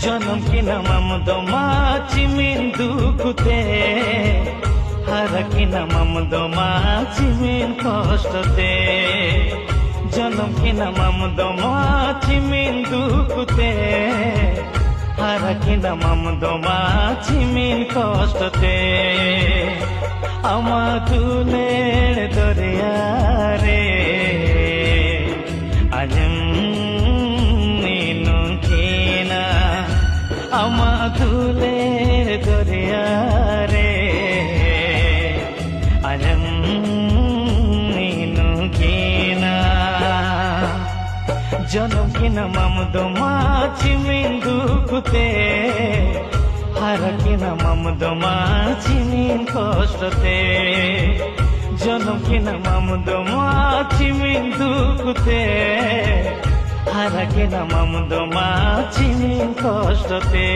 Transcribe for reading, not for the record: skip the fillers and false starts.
জনম কিনা মামদ মাছি মিন দুঃখতে হারা কিনা মামদ মাছি মিন কষ্টতে জনম কিনা মামদ মাছি মিন দুঃখতে হারা কিনা মামদ মাছি মিন কষ্টতে আমা তুলের দরিয়া রে আজম আমা তুলের দরিয়া রে আজম কিনা জনম কিনা মামদ মাছি মিন দুঃখতে হারা কিনা মামদ মাছি মিন কষ্টতে জনম কিনা মামদ মাছি মিন দুঃখতে হারা কিনা মামদ মাছি মিন কষ্টতে